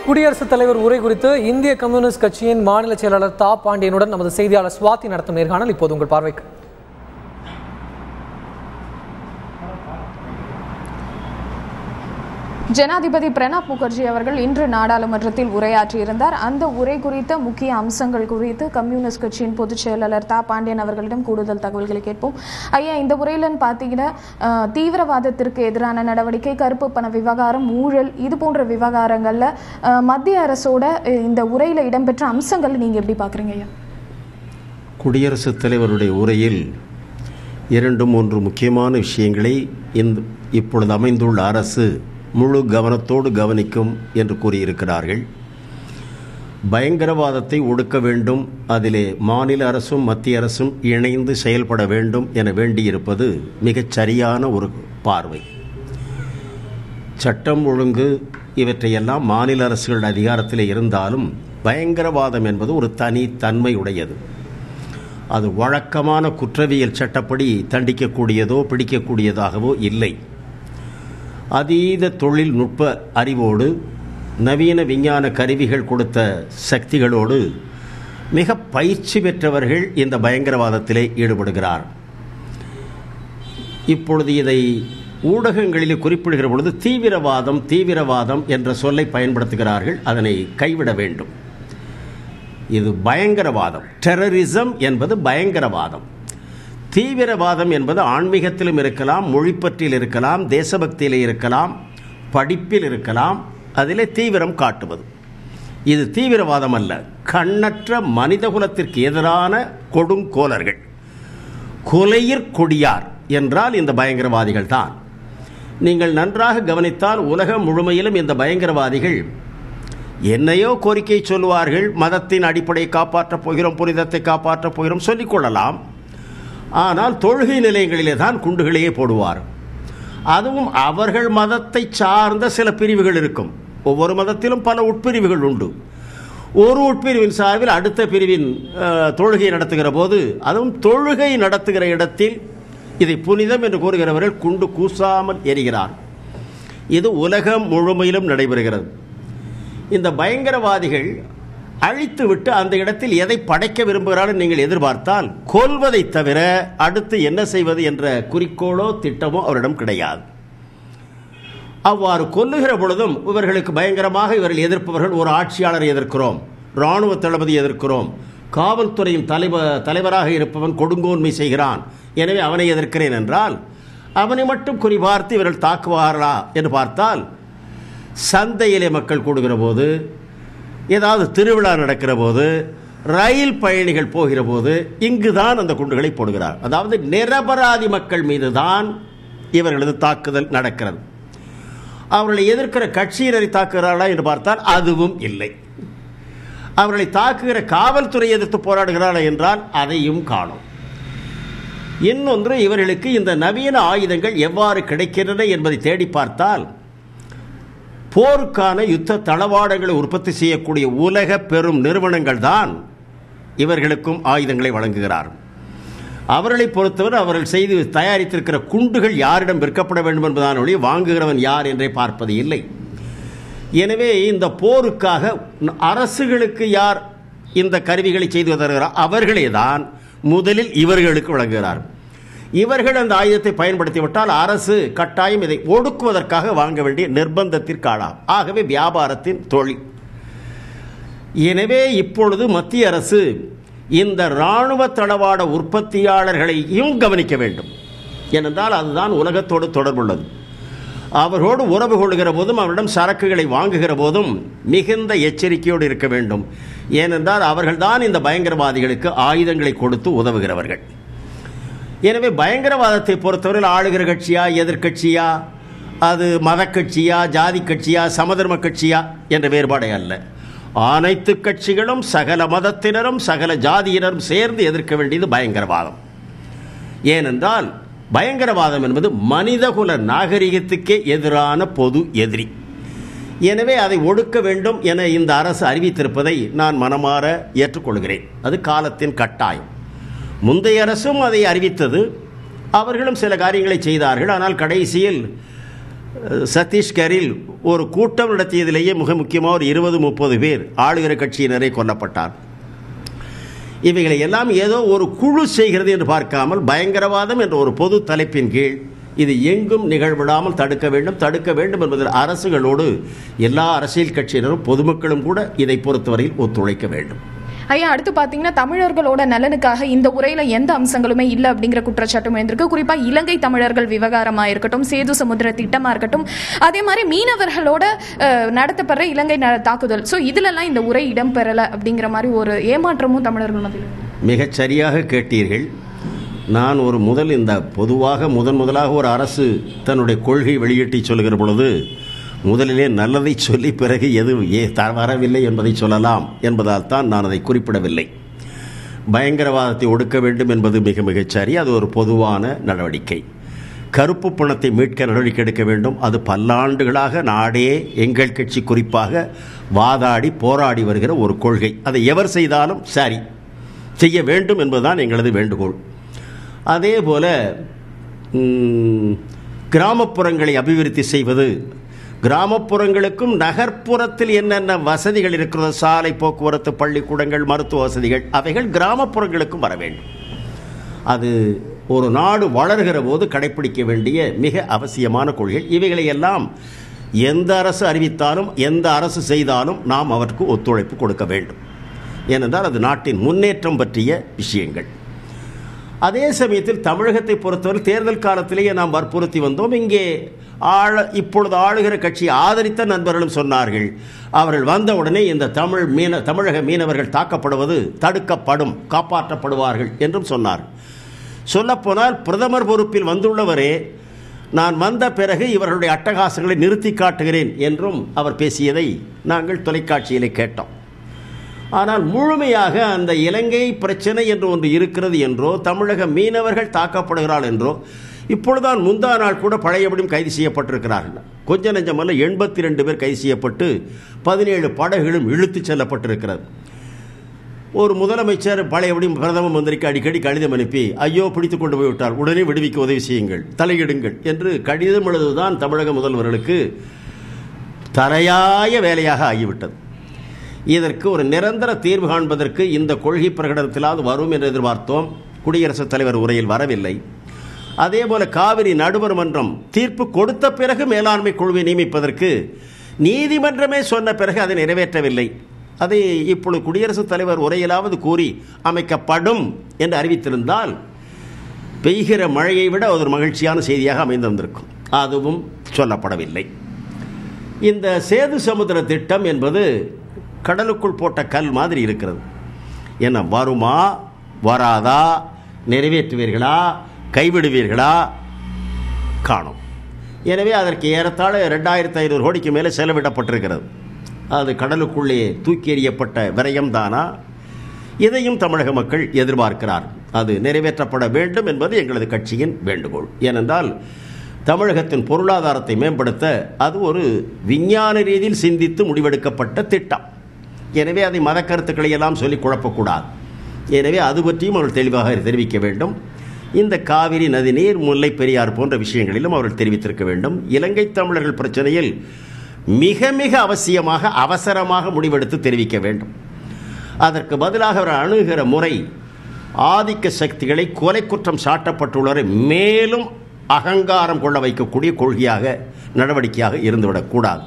குடியரசுத் தலைவர் உரை குறித்து இந்திய கம்யூனிஸ்ட் கட்சியின் மாநில செயலாளர் தா பாண்டியனுடன் நமது செய்தியாளர் சுவாதி நடத்தும் நேர்காணல் இப்போது உங்கள் பார்வைக்கு. ஜனாதிபதி பிரணாப் முகர்ஜி அவர்கள் இன்று நாடாளுமன்றத்தில் உரையாற்றியிருந்தார். அந்த உரை குறித்த முக்கிய அம்சங்கள் குறித்து கம்யூனிஸ்ட் கட்சியின் பொதுச் செயலாளர் தா பாண்டியன் அவர்களிடம் கூடுதல் தகவல்களை கேட்போம். ஐயா, இந்த உரையிலன்னு பார்த்தீங்கன்னா தீவிரவாதத்திற்கு எதிரான நடவடிக்கை, கருப்பு பண விவகாரம், ஊழல், இது போன்ற விவகாரங்கள்ல மத்திய அரசோட இந்த உரையில இடம்பெற்ற அம்சங்கள் நீங்க எப்படி பாக்குறீங்க ஐயா? குடியரசுத் தலைவருடைய உரையில் 2-3 முக்கியமான விஷயங்களை இப்பொழுது அமைந்துள்ள அரசு முழு கவனத்தோடு கவனிக்கும் என்று கூறியிருக்கிறார்கள். பயங்கரவாதத்தை ஒடுக்க வேண்டும், அதிலே மாநில அரசும் மத்திய அரசும் இணைந்து செயல்பட வேண்டும் என வேண்டியிருப்பது மிகச் சரியான ஒரு பார்வை. சட்டம் ஒழுங்கு இவற்றையெல்லாம் மாநில அரசுகள் அதிகாரத்தில் இருந்தாலும் பயங்கரவாதம் என்பது ஒரு தனி தன்மை உடையது. அது வழக்கமான குற்றவியல் சட்டப்படி தண்டிக்கக்கூடியதோ பிடிக்கக்கூடியதாகவோ இல்லை. அதீத தொழில்நுட்ப அறிவோடு நவீன விஞ்ஞான கருவிகள் கொடுத்த சக்திகளோடு மிக பயிற்சி பெற்றவர்கள் இந்த பயங்கரவாதத்திலே ஈடுபடுகிறார். இப்பொழுது இதை ஊடகங்களில் குறிப்பிடுகிற பொழுது தீவிரவாதம் என்ற சொல்லை பயன்படுத்துகிறார்கள். அதனை கைவிட வேண்டும். இது பயங்கரவாதம். டெரரிசம் என்பது பயங்கரவாதம். தீவிரவாதம் என்பது ஆன்மீகத்திலும் இருக்கலாம், மொழிப்பற்றில் இருக்கலாம், தேசபக்தியில் இருக்கலாம், படிப்பில் இருக்கலாம். அதிலே தீவிரம் காட்டுவது. இது தீவிரவாதம் அல்ல. கண்ணற்ற மனிதகுலத்திற்கு எதிரான கொடுங்கோலர்கள், கொலையிற் கொடியார் என்றால் இந்த பயங்கரவாதிகள் தான். நீங்கள் நன்றாக கவனித்தால் உலகம் முழுமையிலும் இந்த பயங்கரவாதிகள் என்னையோ கோரிக்கை சொல்லுவார்கள். மதத்தின் அடிப்படையை காப்பாற்றப் போகிறோம், புனிதத்தை காப்பாற்றப் போகிறோம் சொல்லிக்கொள்ளலாம். ஆனால் தொழுகை நிலையங்களிலே தான் குண்டுகளையே போடுவார். அதுவும் அவர்கள் மதத்தை சார்ந்த சில பிரிவுகள் இருக்கும். ஒவ்வொரு மதத்திலும் பல உட்பிரிவுகள் உண்டு. ஒரு உட்பிரிவின் சார்பில் அடுத்த பிரிவின் தொழுகை நடத்துகிற போது, அதுவும் தொழுகை நடத்துகிற இடத்தில் இதை புனிதம் என்று கூறுகிறவர்கள் குண்டு கூசாமல் எரிகிறார். இது உலகம் முழுமையிலும் நடைபெறுகிறது. இந்த பயங்கரவாதிகள் அழித்துவிட்டு அந்த இடத்தில் எதை படைக்க விரும்புகிறார்கள் நீங்கள் எதிர்பார்த்தால், கொல்வதை தவிர அடுத்து என்ன செய்வது என்ற குறிக்கோளோ திட்டமோ அவரிடம் கிடையாது. அவ்வாறு கொல்லுகிற பொழுதும் இவர்களுக்கு பயங்கரமாக இவர்கள் எதிர்ப்பவர்கள் ஒரு ஆட்சியாளரை எதிர்க்கிறோம், இராணுவ தளபதி எதிர்க்கிறோம், காவல்துறையின் தலைவராக இருப்பவன் கொடுங்கோன்மை செய்கிறான், எனவே அவனை எதிர்க்கிறேன் என்றால் அவனை மட்டும் குறிபார்த்து இவர்கள் தாக்குவார்களா என்று பார்த்தால், சந்தையிலே மக்கள் கூடுகிற போது, ஏதாவது திருவிழா நடக்கிற போது, ரயில் பயணிகள் போகிற போது இங்குதான் அந்த குண்டுகளை போடுகிறார். அதாவது நிரபராதி மக்கள் மீது தான் இவர்களது தாக்குதல் நடக்கிறது. அவர்களை எதிர்க்கிற கட்சியினரை தாக்குகிறார்களா என்று பார்த்தால் அதுவும் இல்லை. அவர்களை தாக்குகிற காவல்துறை எதிர்த்து போராடுகிறார்களா என்றால் அதையும் காணும். இன்னொன்று, இவர்களுக்கு இந்த நவீன ஆயுதங்கள் எவ்வாறு கிடைக்கின்றன என்பதை தேடி பார்த்தால், போருக்கான யுத்த தளவாடங்களை உற்பத்தி செய்யக்கூடிய உலக பெரும் நிறுவனங்கள் தான் இவர்களுக்கும் ஆயுதங்களை வழங்குகிறார். அவர்களை பொறுத்தவரை அவர்கள் செய்து தயாரித்திருக்கிற குண்டுகள் யாரிடம் விற்கப்பட வேண்டும் என்பதான ஒளி வாங்குகிறவன் யார் என்றே பார்ப்பது இல்லை. எனவே இந்த போருக்காக அரசுகளுக்கு யார் இந்த கருவிகளை செய்து தருகிறார், அவர்களே தான் முதலில் இவர்களுக்கு வழங்குகிறார். இவர்கள் அந்த ஆயுதத்தை பயன்படுத்திவிட்டால் அரசு கட்டாயம் இதை ஒடுக்குவதற்காக வாங்க வேண்டிய நிர்பந்தத்திற்கு ஆளாம். ஆகவே வியாபாரத்தின் தொழில். எனவே இப்பொழுது மத்திய அரசு இந்த இராணுவ தளவாட உற்பத்தியாளர்களையும் கவனிக்க வேண்டும். ஏனென்றால் அதுதான் உலகத்தோடு தொடர்புள்ளது. அவர்களோடு உறவு கொள்கிற போதும் அவரிடம் சரக்குகளை வாங்குகிற போதும் மிகுந்த எச்சரிக்கையோடு இருக்க வேண்டும். ஏனென்றால் அவர்கள்தான் இந்த பயங்கரவாதிகளுக்கு ஆயுதங்களை கொடுத்து உதவுகிறவர்கள். எனவே பயங்கரவாதத்தை பொறுத்தவரையில் ஆளுகிற கட்சியா, எதிர்கட்சியா, அது மத கட்சியா, ஜாதி கட்சியா, சமதர்ம கட்சியா என்ற வேறுபாடே அல்ல. அனைத்து கட்சிகளும், சகல மதத்தினரும், சகல ஜாதியினரும் சேர்ந்து எதிர்க்க வேண்டியது பயங்கரவாதம். ஏனென்றால் பயங்கரவாதம் என்பது மனிதகுல நாகரிகத்துக்கே எதிரான பொது எதிரி. எனவே அதை ஒடுக்க வேண்டும் என இந்த அரசு அறிவித்திருப்பதை நான் மனமாற ஏற்றுக்கொள்கிறேன். அது காலத்தின் கட்டாயம். முந்தைய அரசும் அதை அறிவித்தது. அவர்களும் சில காரியங்களை செய்தார்கள். ஆனால் கடைசியில் சத்தீஸ்கரில் ஒரு கூட்டம் நடத்தியதிலேயே மிக முக்கியமாக ஒரு 20-30 பேர் ஆளுகிற கட்சியினரை கொல்லப்பட்டார். இவைகளை எல்லாம் ஏதோ ஒரு குழு செய்கிறது என்று பார்க்காமல் பயங்கரவாதம் என்ற ஒரு பொது தலைப்பின் கீழ் இது எங்கும் நிகழ்விடாமல் தடுக்க வேண்டும் என்பதில் அரசுகளோடு எல்லா அரசியல் கட்சியினரும் பொதுமக்களும் கூட இதை பொறுத்தவரையில் ஒத்துழைக்க வேண்டும். ஐயா, அடுத்து பார்த்தீங்கன்னா தமிழர்களோட நலனுக்காக இந்த உரையில எந்த அம்சங்களுமே இல்லை அப்படிங்கிற குற்றச்சாட்டும் எழுந்திருக்கு. குறிப்பா இலங்கை தமிழர்கள் விவகாரமா இருக்கட்டும், சேது சமுத்திர திட்டமா இருக்கட்டும், அதே மாதிரி மீனவர்களோட நடத்தப்படுற இலங்கை தாக்குதல், ஸோ இதுலலாம் இந்த உரை இடம்பெறல அப்படிங்கிற மாதிரி ஒரு ஏமாற்றமும் தமிழர்கள் மத்தியில். மிகச் சரியாக கேட்டீர்கள். நான் இந்த பொதுவாக முதலாக ஒரு அரசு தன்னுடைய கொள்கை வெளியிட்டு சொல்லுகிற பொழுது முதலிலே நல்லதை சொல்லி பிறகு எது வரவில்லை என்பதை சொல்லலாம் என்பதால் தான் நான் அதை குறிப்பிடவில்லை. பயங்கரவாதத்தை ஒடுக்க வேண்டும் என்பது மிகச் சரி, அது ஒரு பொதுவான நடவடிக்கை. கருப்பு பணத்தை மீட்க நடவடிக்கை எடுக்க வேண்டும், அது பல்லாண்டுகளாக நாடே எங்கள் கட்சி குறிப்பாக வாதாடி போராடி வருகிற ஒரு கொள்கை. அதை எவர் செய்தாலும் சரி, செய்ய வேண்டும் என்பதுதான் எங்களது வேண்டுகோள். அதே போல கிராமப்புறங்களை அபிவிருத்தி செய்வது, கிராமப்புறங்களுக்கும் நகர்ப்புறத்தில் என்னென்ன வசதிகள் இருக்கிறதோ, சாலை போக்குவரத்து, பள்ளிக்கூடங்கள், மருத்துவ வசதிகள், அவைகள் கிராமப்புறங்களுக்கும் வர வேண்டும். அது ஒரு நாடு வளர்கிற போது கடைபிடிக்க வேண்டிய மிக அவசியமான கொள்கை. இவைகளை எல்லாம் எந்த அரசு அறிவித்தாலும் எந்த அரசு செய்தாலும் நாம் அவருக்கு ஒத்துழைப்பு கொடுக்க வேண்டும். ஏனென்றால் அது நாட்டின் முன்னேற்றம் பற்றிய விஷயங்கள். அதே சமயத்தில் தமிழகத்தை பொறுத்தவரை தேர்தல் காலத்திலேயே நாம் வற்புறுத்தி வந்தோம். இங்கே இப்பொழுது ஆளுகிற கட்சி ஆதரித்த நண்பர்களும் சொன்னார்கள், அவர்கள் வந்தவுடனே இந்த தமிழக மீனவர்கள் தாக்கப்படுவது தடுக்கப்படும், காப்பாற்றப்படுவார்கள் என்றும் சொன்னார். சொல்லப்போனால் பிரதமர் பொறுப்பில் வந்துள்ளவரே நான் வந்த பிறகு இவர்களுடைய அட்டகாசங்களை நிறுத்தி காட்டுகிறேன் என்றும் அவர் பேசியதை நாங்கள் தொலைக்காட்சியிலே கேட்டோம். ஆனால் முழுமையாக அந்த இலங்கை பிரச்சனை என்று ஒன்று இருக்கிறது என்றோ, தமிழக மீனவர்கள் தாக்கப்படுகிறார்கள் என்றோ, இப்பொழுதுதான் முந்தா நாள் கூட பழையபடியும் கைது செய்யப்பட்டிருக்கிறார்கள். கொஞ்ச நெஞ்சமல்ல, 82 பேர் கைது செய்யப்பட்டு 17 படகுகளும் இழுத்துச் செல்லப்பட்டிருக்கிறது. ஒரு முதலமைச்சர் பழையபடியும் பிரதம மந்திரிக்கு அடிக்கடி கடிதம் அனுப்பி, ஐயோ பிடித்து கொண்டு போய்விட்டார், உடனே விடுவிக்க உதவி செய்யுங்கள், தலையிடுங்கள் என்று கடிதம் எழுதுவதுதான் தமிழக முதல்வர்களுக்கு தலையாய வேலையாக ஆகிவிட்டது. இதற்கு ஒரு நிரந்தர தீர்வு காண்பதற்கு இந்த கொள்கை பிரகடனத்திலாவது வரும் என்று எதிர்பார்த்தோம். குடியரசுத் தலைவர் உரையில் வரவில்லை. அதேபோல காவிரி நடுவர் மன்றம் தீர்ப்பு கொடுத்த பிறகு மேலாண்மை குழுவை நியமிப்பதற்கு நீதிமன்றமே சொன்ன பிறகு அதை நிறைவேற்றவில்லை. அதை இப்பொழுது குடியரசுத் தலைவர் உரையிலாவது கூறி அமைக்கப்படும் என்று அறிவித்திருந்தால் பெய்கிற மழையை விட ஒரு மகிழ்ச்சியான செய்தியாக அமைந்திருந்திருக்கும். அதுவும் சொல்லப்படவில்லை. இந்த சேது சமுத்திர திட்டம் என்பது கடலுக்குள் போட்ட கல் மாதிரி இருக்கிறது. என்ன வருமா, வராதா, நிறைவேற்றுவீர்களா, கைவிடுவீர்களா, காணும். எனவே அதற்கு ஏறத்தாழ 2500 கோடிக்கு மேலே செலவிடப்பட்டிருக்கிறது. அது கடலுக்குள்ளே தூக்கி எறியப்பட்ட விரயம்தானா? இதையும் தமிழக மக்கள் எதிர்பார்க்கிறார். அது நிறைவேற்றப்பட வேண்டும் என்பது எங்களது கட்சியின் வேண்டுகோள். ஏனென்றால் தமிழகத்தின் பொருளாதாரத்தை மேம்படுத்த அது ஒரு விஞ்ஞான ரீதியில் சிந்தித்து முடிவெடுக்கப்பட்ட திட்டம். எனவே அதை மத கருத்துக்களை எல்லாம் சொல்லி குழப்பக்கூடாது. எனவே அது பற்றியும் அவர்கள் தெளிவாக தெரிவிக்க வேண்டும். இந்த காவிரி நதிநீர், முல்லை பெரியார் போன்ற விஷயங்களிலும் அவர்கள் தெரிவித்திருக்க வேண்டும். இலங்கை தமிழர்கள் பிரச்சனையில் மிக மிக அவசியமாக அவசரமாக முடிவெடுத்து தெரிவிக்க வேண்டும். அதற்கு பதிலாக அவர் அணுகிற முறை ஆதிக்க சக்திகளை கொலை குற்றம் சாட்டப்பட்டுள்ளவரை மேலும் அகங்காரம் கொள்ள வைக்கக்கூடிய கொள்கையாக, நடவடிக்கையாக இருந்துவிடக்கூடாது.